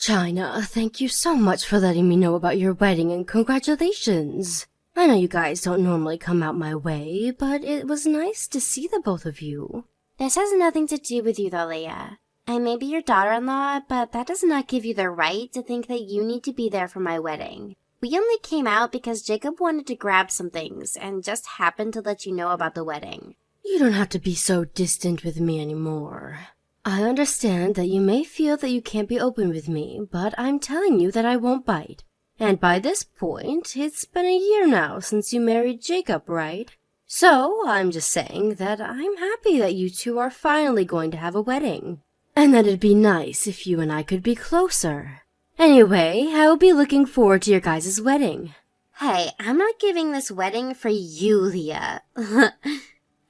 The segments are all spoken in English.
China, thank you so much for letting me know about your wedding and congratulations. I know you guys don't normally come out my way, but it was nice to see the both of you. This has nothing to do with you though, Leia. I may be your daughter-in-law, but that does not give you the right to think that you need to be there for my wedding. We only came out because Jacob wanted to grab some things and just happened to let you know about the wedding. You don't have to be so distant with me anymore. I understand that you may feel that you can't be open with me, but I'm telling you that I won't bite. And by this point, it's been a year now since you married Jacob, right? So, I'm just saying that I'm happy that you two are finally going to have a wedding. And that it'd be nice if you and I could be closer. Anyway, I will be looking forward to your guys' wedding. Hey, I'm not giving this wedding for you, Leah.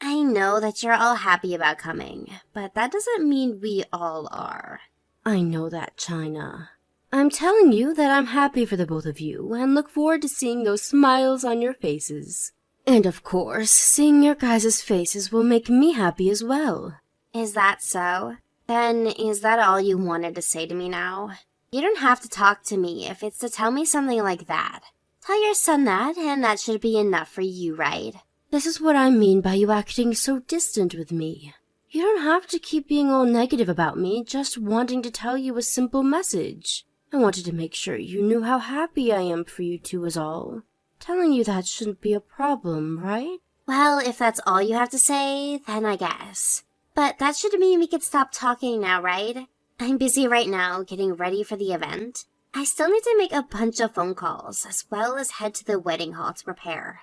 I know that you're all happy about coming, but that doesn't mean we all are. I know that, China. I'm telling you that I'm happy for the both of you and look forward to seeing those smiles on your faces. And of course, seeing your guys' faces will make me happy as well. Is that so? Then is that all you wanted to say to me now? You don't have to talk to me if it's to tell me something like that. Tell your son that, and that should be enough for you, right? This is what I mean by you acting so distant with me. You don't have to keep being all negative about me, just wanting to tell you a simple message. I wanted to make sure you knew how happy I am for you two is all. Telling you that shouldn't be a problem, right? Well, if that's all you have to say, then I guess. But that should mean we could stop talking now, right? I'm busy right now getting ready for the event. I still need to make a bunch of phone calls, as well as head to the wedding hall to prepare.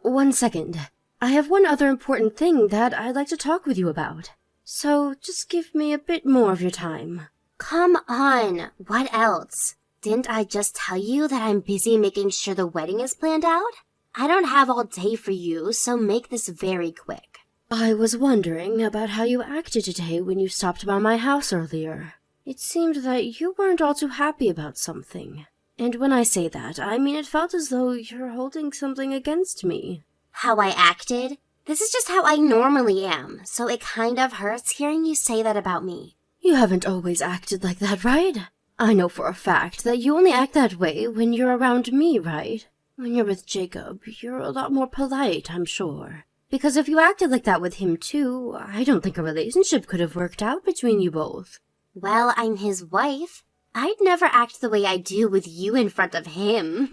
1 second. I have one other important thing that I'd like to talk with you about. So just give me a bit more of your time. Come on, what else? Didn't I just tell you that I'm busy making sure the wedding is planned out? I don't have all day for you, so make this very quick. I was wondering about how you acted today when you stopped by my house earlier. It seemed that you weren't all too happy about something. And when I say that, I mean it felt as though you're holding something against me. How I acted? This is just how I normally am, so it kind of hurts hearing you say that about me. You haven't always acted like that, right? I know for a fact that you only act that way when you're around me, right? When you're with Jacob, you're a lot more polite, I'm sure. Because if you acted like that with him too, I don't think a relationship could have worked out between you both. Well, I'm his wife. I'd never act the way I do with you in front of him.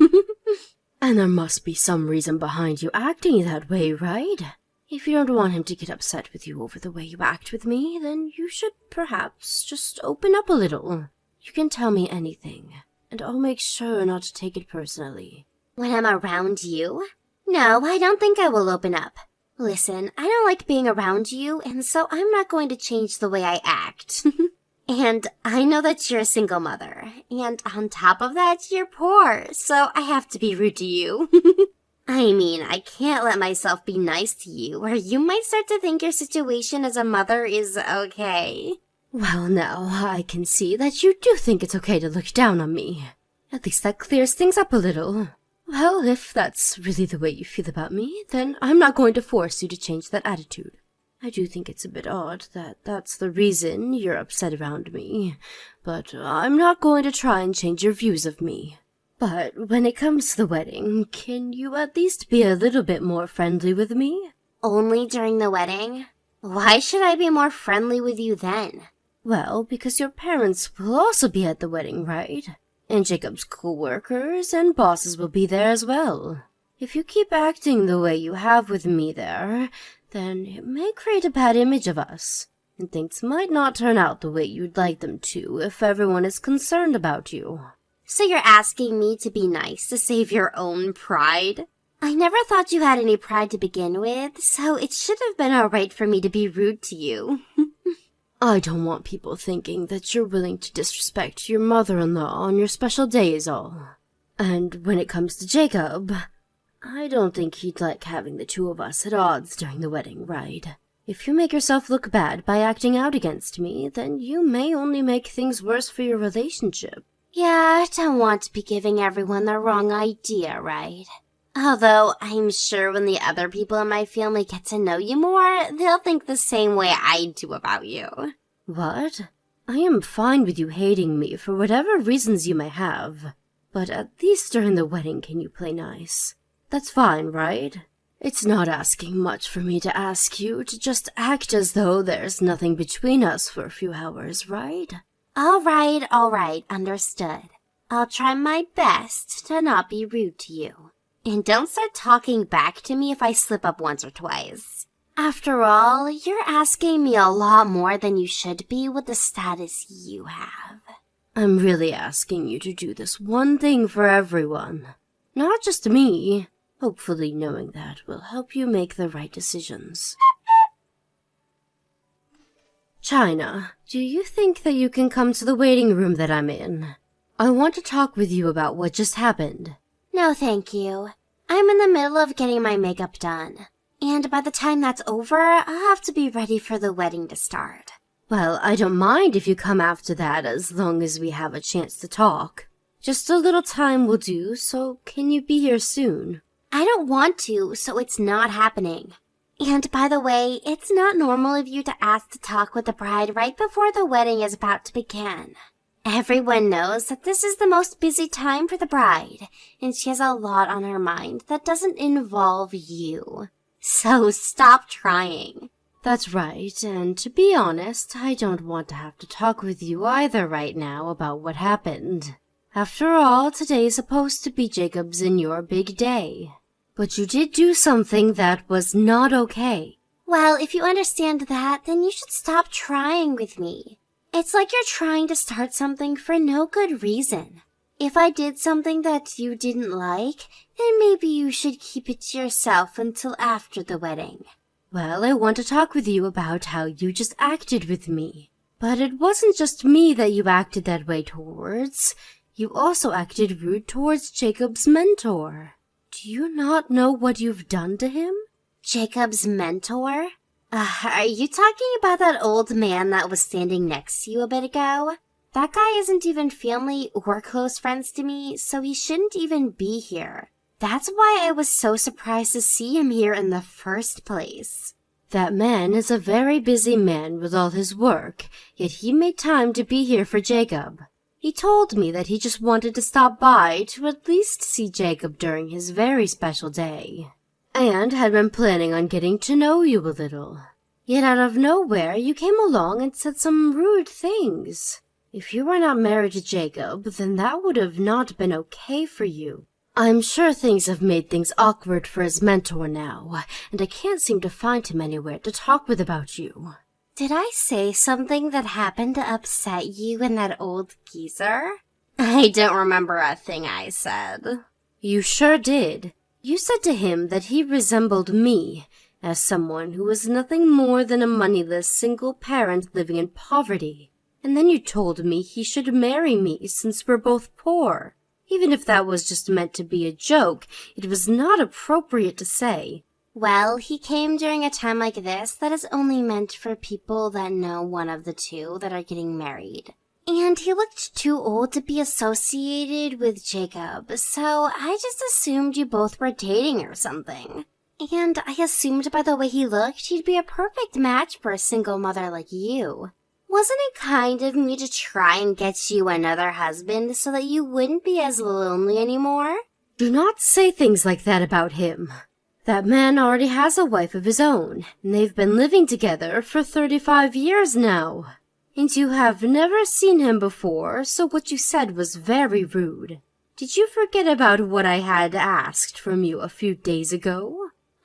And there must be some reason behind you acting that way, right? If you don't want him to get upset with you over the way you act with me, then you should perhaps just open up a little. You can tell me anything, and I'll make sure not to take it personally. When I'm around you? No, I don't think I will open up. Listen, I don't like being around you, and so I'm not going to change the way I act. And I know that you're a single mother, and on top of that, you're poor, so I have to be rude to you. I mean, I can't let myself be nice to you, or you might start to think your situation as a mother is okay. Well, now, I can see that you do think it's okay to look down on me. At least that clears things up a little. Well, if that's really the way you feel about me, then I'm not going to force you to change that attitude. I do think it's a bit odd that that's the reason you're upset around me, but I'm not going to try and change your views of me. But when it comes to the wedding, can you at least be a little bit more friendly with me? Only during the wedding? Why should I be more friendly with you then? Well, because your parents will also be at the wedding, right? And Jacob's co-workers and bosses will be there as well. If you keep acting the way you have with me there, then it may create a bad image of us, and things might not turn out the way you'd like them to if everyone is concerned about you. So you're asking me to be nice to save your own pride? I never thought you had any pride to begin with, so it should have been alright for me to be rude to you. I don't want people thinking that you're willing to disrespect your mother-in-law on your special day is all. And when it comes to Jacob, I don't think he'd like having the two of us at odds during the wedding, right? If you make yourself look bad by acting out against me, then you may only make things worse for your relationship. Yeah, I don't want to be giving everyone the wrong idea, right? Although, I'm sure when the other people in my family get to know you more, they'll think the same way I do about you. What? I am fine with you hating me for whatever reasons you may have, but at least during the wedding can you play nice? That's fine, right? It's not asking much for me to ask you to just act as though there's nothing between us for a few hours, right? All right, understood. I'll try my best to not be rude to you. And don't start talking back to me if I slip up once or twice. After all, you're asking me a lot more than you should be with the status you have. I'm really asking you to do this one thing for everyone. Not just me. Hopefully knowing that will help you make the right decisions. China, do you think that you can come to the waiting room that I'm in? I want to talk with you about what just happened. No, thank you. I'm in the middle of getting my makeup done. And by the time that's over, I'll have to be ready for the wedding to start. Well, I don't mind if you come after that as long as we have a chance to talk. Just a little time will do, so can you be here soon? I don't want to, so it's not happening. And by the way, it's not normal of you to ask to talk with the bride right before the wedding is about to begin. Everyone knows that this is the most busy time for the bride, and she has a lot on her mind that doesn't involve you. So stop trying. That's right, and to be honest, I don't want to have to talk with you either right now about what happened. After all, today is supposed to be Jacob's and your big day. But you did do something that was not okay. Well, if you understand that, then you should stop trying with me. It's like you're trying to start something for no good reason. If I did something that you didn't like, then maybe you should keep it to yourself until after the wedding. Well, I want to talk with you about how you just acted with me. But it wasn't just me that you acted that way towards. You also acted rude towards Jacob's mentor. Do you not know what you've done to him? Jacob's mentor? Are you talking about that old man that was standing next to you a bit ago? That guy isn't even family or close friends to me, so he shouldn't even be here. That's why I was so surprised to see him here in the first place. That man is a very busy man with all his work, yet he made time to be here for Jacob. He told me that he just wanted to stop by to at least see Jacob during his very special day, and had been planning on getting to know you a little. Yet out of nowhere you came along and said some rude things. If you were not married to Jacob, then that would have not been okay for you. I'm sure things have made things awkward for his mentor now, and I can't seem to find him anywhere to talk with about you. Did I say something that happened to upset you and that old geezer? I don't remember a thing I said. You sure did. You said to him that he resembled me, as someone who was nothing more than a moneyless single parent living in poverty. And then you told me he should marry me since we're both poor. Even if that was just meant to be a joke, it was not appropriate to say. Well, he came during a time like this that is only meant for people that know one of the two that are getting married. And he looked too old to be associated with Jacob, so I just assumed you both were dating or something. And I assumed by the way he looked, he'd be a perfect match for a single mother like you. Wasn't it kind of me to try and get you another husband so that you wouldn't be as lonely anymore? Do not say things like that about him. That man already has a wife of his own, and they've been living together for 35 years now. And you have never seen him before, so what you said was very rude. Did you forget about what I had asked from you a few days ago?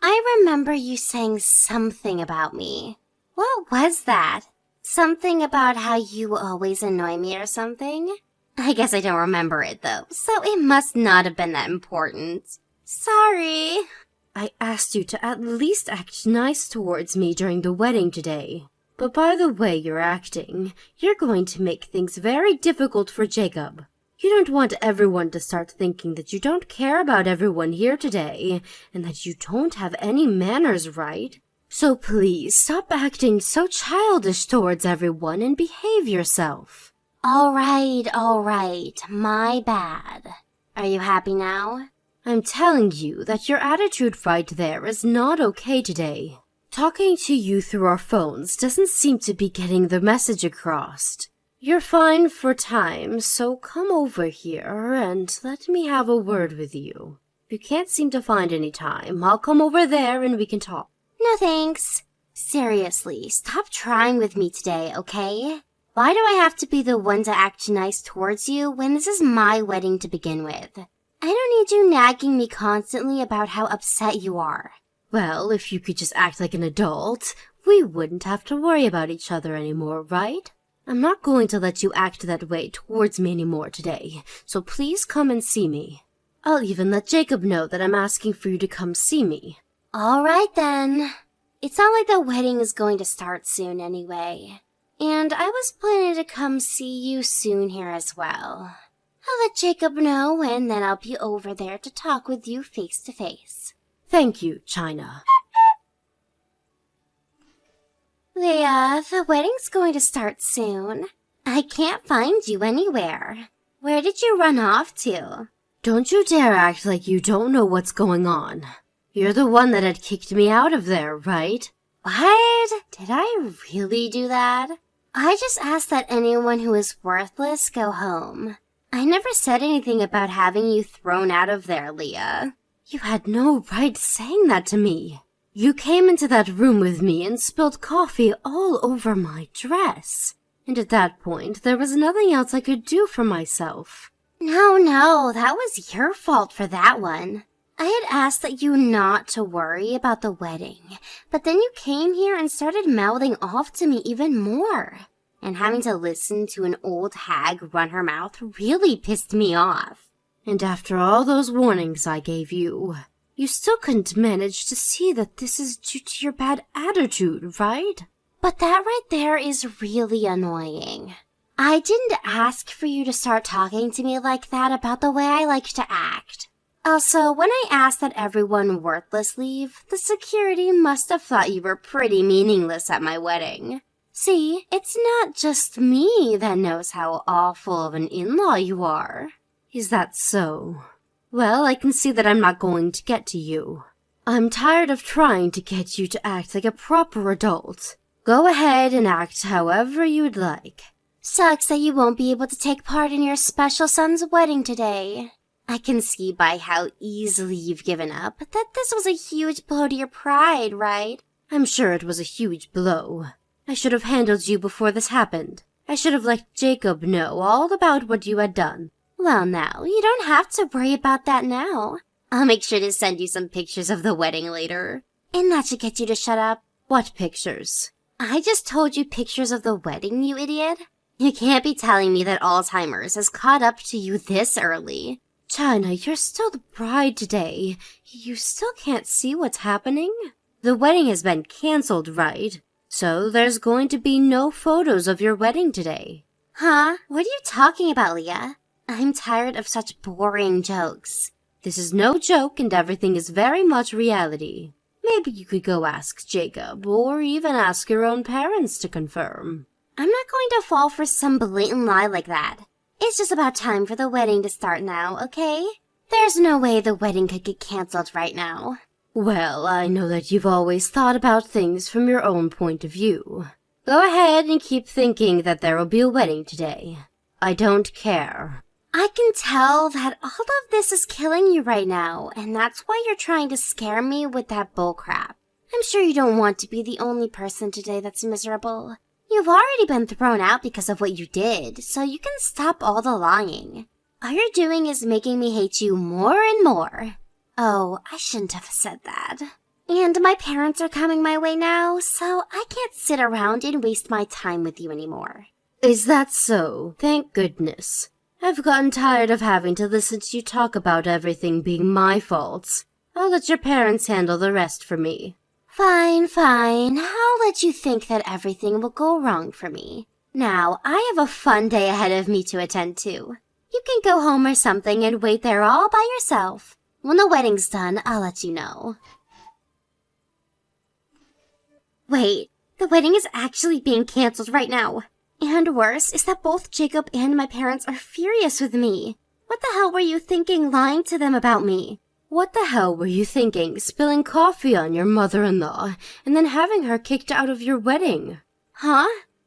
I remember you saying something about me. What was that? Something about how you always annoy me or something? I guess I don't remember it though, so it must not have been that important. Sorry. I asked you to at least act nice towards me during the wedding today. But by the way you're acting, you're going to make things very difficult for Jacob. You don't want everyone to start thinking that you don't care about everyone here today, and that you don't have any manners, right? So please, stop acting so childish towards everyone and behave yourself. All right, my bad. Are you happy now? I'm telling you that your attitude right there is not okay today. Talking to you through our phones doesn't seem to be getting the message across. You're fine for time, so come over here and let me have a word with you. If you can't seem to find any time, I'll come over there and we can talk. No thanks. Seriously, stop trying with me today, okay? Why do I have to be the one to act nice towards you when this is my wedding to begin with? I don't need you nagging me constantly about how upset you are. Well, if you could just act like an adult, we wouldn't have to worry about each other anymore, right? I'm not going to let you act that way towards me anymore today, so please come and see me. I'll even let Jacob know that I'm asking for you to come see me. All right then. It's not like the wedding is going to start soon anyway. And I was planning to come see you soon here as well. I'll let Jacob know, and then I'll be over there to talk with you face to face. Thank you, China. Leah, the wedding's going to start soon. I can't find you anywhere. Where did you run off to? Don't you dare act like you don't know what's going on. You're the one that had kicked me out of there, right? What? Did I really do that? I just asked that anyone who is worthless go home. I never said anything about having you thrown out of there, Leah. You had no right saying that to me. You came into that room with me and spilled coffee all over my dress. And at that point, there was nothing else I could do for myself. No, that was your fault for that one. I had asked that you not to worry about the wedding, but then you came here and started mouthing off to me even more. And having to listen to an old hag run her mouth really pissed me off. And after all those warnings I gave you, you still couldn't manage to see that this is due to your bad attitude, right? But that right there is really annoying. I didn't ask for you to start talking to me like that about the way I like to act. Also, when I asked that everyone worthless leave, the security must have thought you were pretty meaningless at my wedding. See, it's not just me that knows how awful of an in-law you are. Is that so? Well, I can see that I'm not going to get to you. I'm tired of trying to get you to act like a proper adult. Go ahead and act however you'd like. Sucks that you won't be able to take part in your special son's wedding today. I can see by how easily you've given up that this was a huge blow to your pride, right? I'm sure it was a huge blow. I should have handled you before this happened. I should have let Jacob know all about what you had done. Well, now, you don't have to worry about that now. I'll make sure to send you some pictures of the wedding later. And that should get you to shut up. What pictures? I just told you pictures of the wedding, you idiot. You can't be telling me that Alzheimer's has caught up to you this early. China, you're still the bride today. You still can't see what's happening? The wedding has been canceled, right? So there's going to be no photos of your wedding today. Huh? What are you talking about, Leah? I'm tired of such boring jokes. This is no joke and everything is very much reality. Maybe you could go ask Jacob, or even ask your own parents to confirm. I'm not going to fall for some blatant lie like that. It's just about time for the wedding to start now, okay? There's no way the wedding could get canceled right now. Well, I know that you've always thought about things from your own point of view. Go ahead and keep thinking that there will be a wedding today. I don't care. I can tell that all of this is killing you right now, and that's why you're trying to scare me with that bullcrap. I'm sure you don't want to be the only person today that's miserable. You've already been thrown out because of what you did, so you can stop all the lying. All you're doing is making me hate you more and more. Oh, I shouldn't have said that. And my parents are coming my way now, so I can't sit around and waste my time with you anymore. Is that so? Thank goodness. I've gotten tired of having to listen to you talk about everything being my fault. I'll let your parents handle the rest for me. Fine. I'll let you think that everything will go wrong for me. Now, I have a fun day ahead of me to attend to. You can go home or something and wait there all by yourself. When the wedding's done, I'll let you know. Wait, the wedding is actually being canceled right now. And worse is that both Jacob and my parents are furious with me. What the hell were you thinking lying to them about me? What the hell were you thinking spilling coffee on your mother-in-law and then having her kicked out of your wedding? Huh?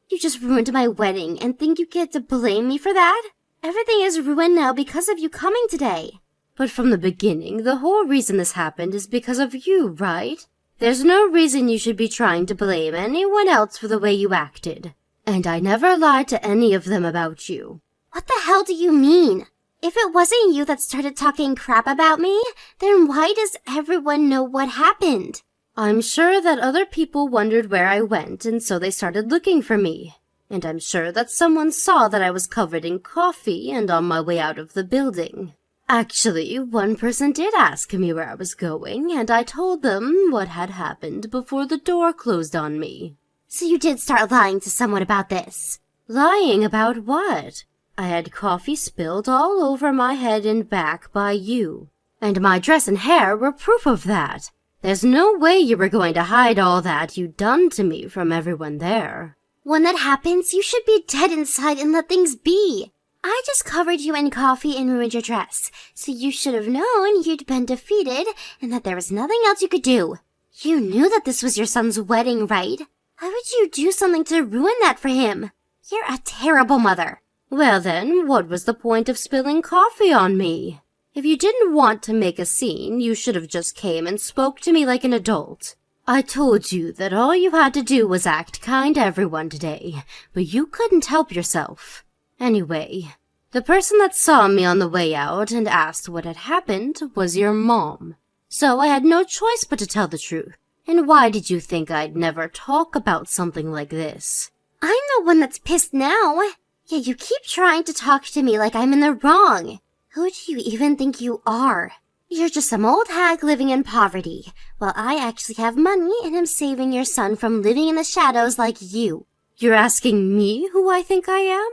You just ruined my wedding and think you get to blame me for that? Everything is ruined now because of you coming today. But from the beginning, the whole reason this happened is because of you, right? There's no reason you should be trying to blame anyone else for the way you acted. And I never lied to any of them about you. What the hell do you mean? If it wasn't you that started talking crap about me, then why does everyone know what happened? I'm sure that other people wondered where I went, and so they started looking for me. And I'm sure that someone saw that I was covered in coffee and on my way out of the building. Actually, one person did ask me where I was going, and I told them what had happened before the door closed on me. So you did start lying to someone about this? Lying about what? I had coffee spilled all over my head and back by you. And my dress and hair were proof of that. There's no way you were going to hide all that you'd done to me from everyone there. When that happens, you should be dead inside and let things be. I just covered you in coffee and ruined your dress, so you should have known you'd been defeated and that there was nothing else you could do. You knew that this was your son's wedding, right? Why would you do something to ruin that for him? You're a terrible mother. Well then, what was the point of spilling coffee on me? If you didn't want to make a scene, you should have just came and spoke to me like an adult. I told you that all you had to do was act kind to everyone today, but you couldn't help yourself. Anyway, the person that saw me on the way out and asked what had happened was your mom. So I had no choice but to tell the truth. And why did you think I'd never talk about something like this? I'm the one that's pissed now. Yet you keep trying to talk to me like I'm in the wrong. Who do you even think you are? You're just some old hag living in poverty, while I actually have money and am saving your son from living in the shadows like you. You're asking me who I think I am?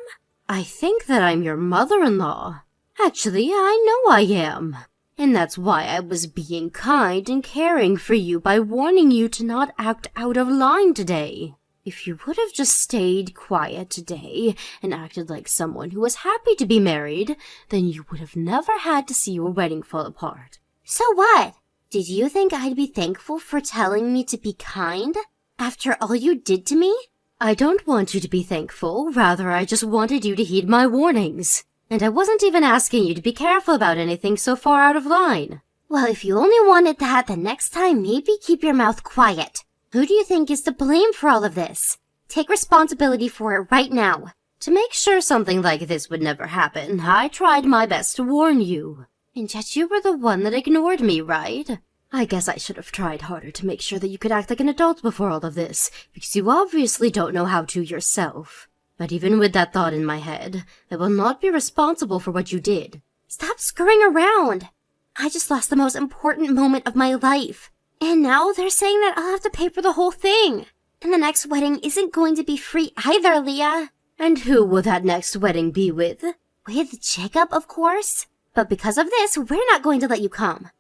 I think that I'm your mother-in-law. Actually, I know I am. And that's why I was being kind and caring for you by warning you to not act out of line today. If you would have just stayed quiet today and acted like someone who was happy to be married, then you would have never had to see your wedding fall apart. So what? Did you think I'd be thankful for telling me to be kind? After all you did to me? I don't want you to be thankful, rather I just wanted you to heed my warnings. And I wasn't even asking you to be careful about anything so far out of line. Well, if you only wanted that, then next time maybe keep your mouth quiet. Who do you think is to blame for all of this? Take responsibility for it right now. To make sure something like this would never happen, I tried my best to warn you. And yet you were the one that ignored me, right? I guess I should have tried harder to make sure that you could act like an adult before all of this, because you obviously don't know how to yourself. But even with that thought in my head, I will not be responsible for what you did. Stop screwing around. I just lost the most important moment of my life. And now they're saying that I'll have to pay for the whole thing. And the next wedding isn't going to be free either, Leah. And who will that next wedding be with? With Jacob, of course. But because of this, we're not going to let you come.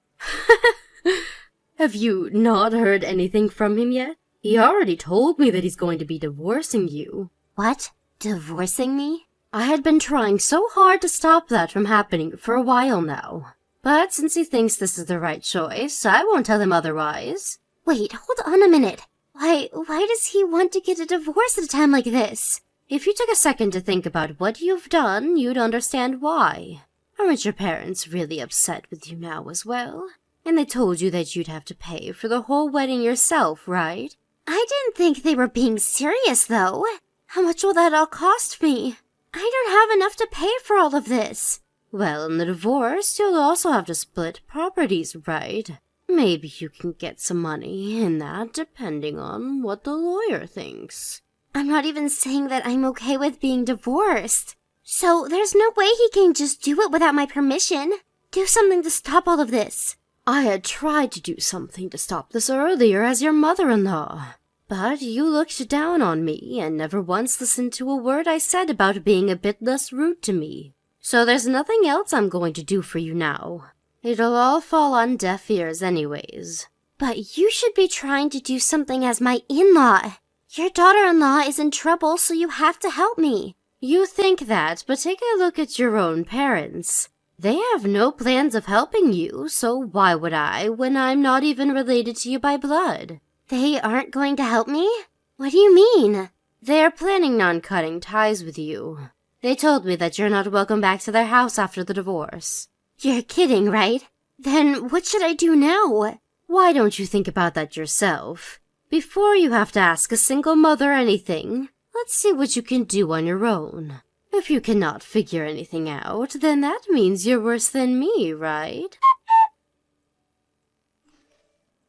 Have you not heard anything from him yet? He already told me that he's going to be divorcing you. What? Divorcing me? I had been trying so hard to stop that from happening for a while now. But since he thinks this is the right choice, I won't tell him otherwise. Wait, hold on a minute. Why does he want to get a divorce at a time like this? If you took a second to think about what you've done, you'd understand why. Aren't your parents really upset with you now as well? And they told you that you'd have to pay for the whole wedding yourself, right? I didn't think they were being serious, though. How much will that all cost me? I don't have enough to pay for all of this. Well, in the divorce, you'll also have to split properties, right? Maybe you can get some money in that, depending on what the lawyer thinks. I'm not even saying that I'm okay with being divorced. So there's no way he can just do it without my permission. Do something to stop all of this. I had tried to do something to stop this earlier as your mother-in-law. But you looked down on me and never once listened to a word I said about being a bit less rude to me. So there's nothing else I'm going to do for you now. It'll all fall on deaf ears anyways. But you should be trying to do something as my in-law. Your daughter-in-law is in trouble, so you have to help me. You think that, but take a look at your own parents. They have no plans of helping you, so why would I when I'm not even related to you by blood? They aren't going to help me? What do you mean? They are planning on cutting ties with you. They told me that you're not welcome back to their house after the divorce. You're kidding, right? Then what should I do now? Why don't you think about that yourself? Before you have to ask a single mother anything, let's see what you can do on your own. If you cannot figure anything out, then that means you're worse than me, right?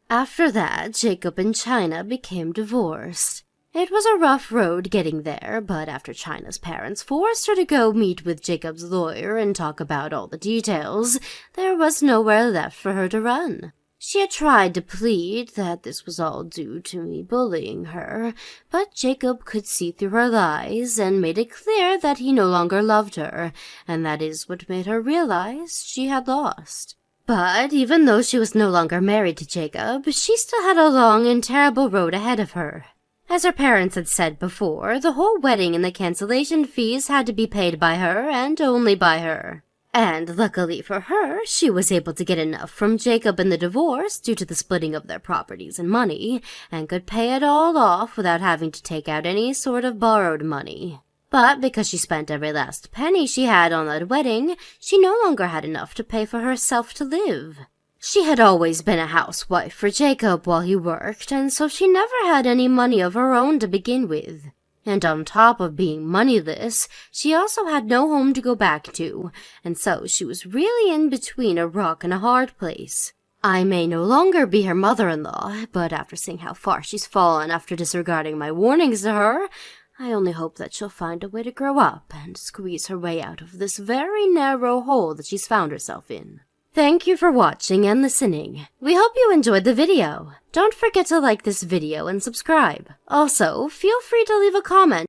After that, Jacob and China became divorced. It was a rough road getting there, but after China's parents forced her to go meet with Jacob's lawyer and talk about all the details, there was nowhere left for her to run. She had tried to plead that this was all due to me bullying her, but Jacob could see through her lies and made it clear that he no longer loved her, and that is what made her realize she had lost. But even though she was no longer married to Jacob, she still had a long and terrible road ahead of her. As her parents had said before, the whole wedding and the cancellation fees had to be paid by her and only by her. And luckily for her, she was able to get enough from Jacob in the divorce due to the splitting of their properties and money, and could pay it all off without having to take out any sort of borrowed money. But because she spent every last penny she had on that wedding, she no longer had enough to pay for herself to live. She had always been a housewife for Jacob while he worked, and so she never had any money of her own to begin with. And on top of being moneyless, she also had no home to go back to, and so she was really in between a rock and a hard place. I may no longer be her mother-in-law, but after seeing how far she's fallen after disregarding my warnings to her, I only hope that she'll find a way to grow up and squeeze her way out of this very narrow hole that she's found herself in. Thank you for watching and listening. We hope you enjoyed the video. Don't forget to like this video and subscribe. Also, feel free to leave a comment